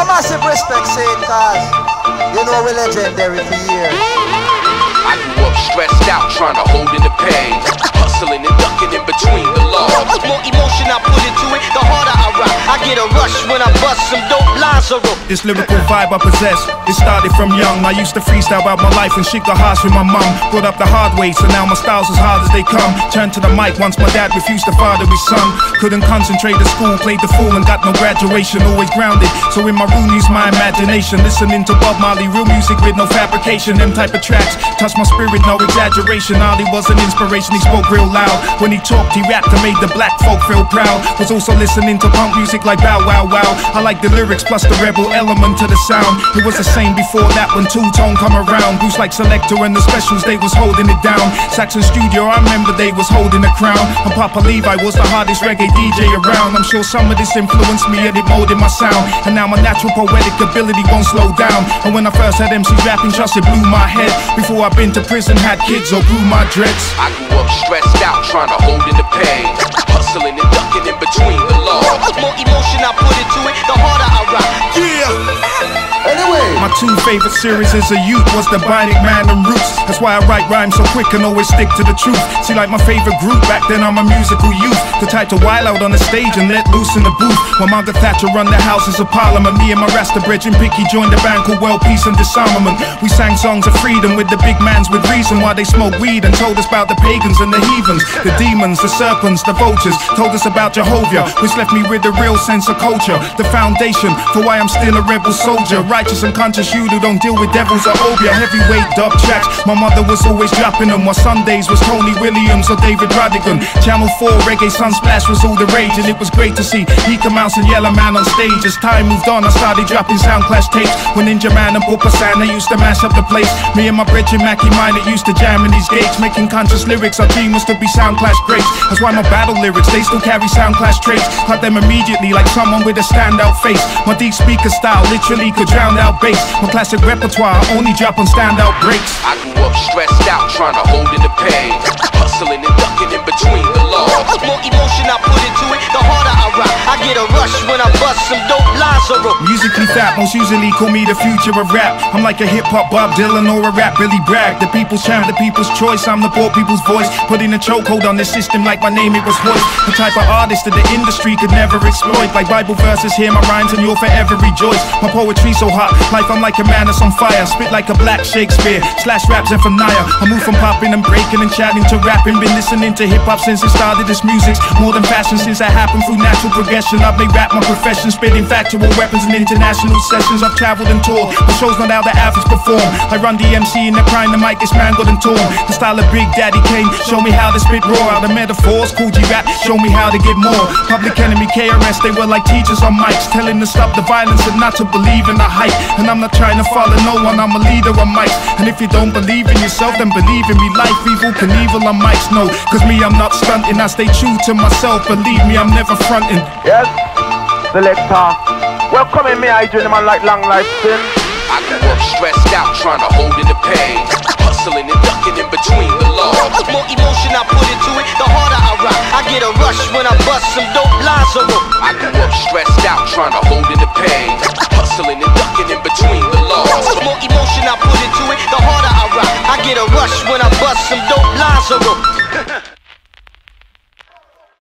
massive respect, saying, cause you know we're legendary for years. I grew up stressed out, trying to hold in the pain, hustling and ducking in between the logs. More emotion I put into it, the harder I rock. I get a rush when I bust some dope lines or rope. This lyrical vibe I possess, it started from young. I used to freestyle about my life and shit got harsh with my mum. Brought up the hard way, so now my style's as hard as they come. Turned to the mic once my dad refused to father his son. Couldn't concentrate at school, played the fool and got no graduation. Always grounded, so in my room use my imagination. Listening to Bob Marley, real music with no fabrication. Them type of tracks touch my spirit, no exaggeration. Ali was an inspiration, he spoke real loud. When he talked, he rapped and made the black folk feel proud. Was also listening to punk music like Bow Wow Wow. I like the lyrics plus the rebel element to the sound. It was the same before that when two-tone come around. Bruce like Selector and the specials, they was holding it down. Saxon Studio, I remember they was holding the crown. And Papa Levi was the hardest reggae DJ around. I'm sure some of this influenced me and it molded my sound. And now my natural poetic ability won't slow down. And when I first had MCs rapping, just it blew my head. Before I've been to prison, had kids or grew my dreads. I grew up stressed out, trying to hold in the pain, hustling and ducking in between the logs. More emotion I put into it, the harder I rock. Anyway, my two favorite series as a youth was The Bionic Man and Roots. That's why I write rhymes so quick and always stick to the truth. See, like my favorite group back then, I'm a musical youth. The type to wild out on the stage and let loose in the booth. When Margaret Thatcher run the houses of Parliament, me and my Rasta brethren Picky joined the band called World Peace and Disarmament. We sang songs of freedom with the big mans with reason while they smoked weed and told us about the pagans and the heathens, the demons, the serpents, the vultures. Told us about Jehovah, which left me with a real sense of culture. The foundation for why I'm still a rebel soldier. Righteous and conscious you who don't deal with devils or obia. Heavyweight dub tracks, my mother was always dropping them. While Sundays was Tony Williams or David Rodigan. Channel 4 Reggae Sunsplash was all the rage. And it was great to see Eka Mouse and Yellow Man on stage. As time moved on I started dropping Sound Clash tapes. When Ninja Man and Papa San, they used to mash up the place. Me and my brethren Mackie Minor used to jam in these gates, making conscious lyrics. Our dream was to be Sound Clash greats. That's why my battle lyrics, they still carry Sound Clash traits. Cut them immediately like someone with a standout face. My deep speaker style literally could drown out bass. My classic repertoire only drop on standout breaks. I grew up stressed out, trying to hold in the pain, hustling and ducking in between the logs. More emotion I put into it, the harder I rock. I get a rush when I bust some dope lines or rope. Musically fat, most usually call me the future of rap. I'm like a hip-hop Bob Dylan or a rap Billy Bragg. The people's champ, the people's choice, I'm the poor people's voice. Putting a chokehold on this system like my name it was Hoist. The type of artist that the industry could never exploit. Like Bible verses, hear my rhymes and you'll forever rejoice. My poetry so hot, life I'm like a man that's on fire. Spit like a black Shakespeare, slash raps and Zephaniah. I move from popping and breaking and chatting to rapping. Been listening to hip-hop since it started. This music's more than fashion since I happened through natural progression. I've made rap my profession, spitting factual weapons in international sessions. I've traveled and toured, the show's not how the average perform. I run the MC in the prime, the mic is mangled and torn. The style of Big Daddy Kane, show me how to spit raw. The metaphors, Cool G rap, show me how to get more. Public Enemy, KRS, they were like teachers on mics, telling to stop the violence and not to believe in the hype. And I'm not trying to follow no one, I'm a leader on mics. And if you don't believe in yourself, then believe in me. Life evil, Knievel on mics, no. Cause me, I'm not stunting, I stay true to myself. Believe me, I'm never fronting. Yes, selector. Welcoming me, I join man like long life sin. I grew up stressed out, trying to hold in the pain, hustling and ducking in between the logs. More emotion I put into it, the harder I rock. I get a rush when I bust some dope lines or rope. I grew up stressed out, trying to hold in the pain, hustling and ducking in between the logs. More emotion I put into it, the harder I rock. I get a rush when I bust some dope lines or rope.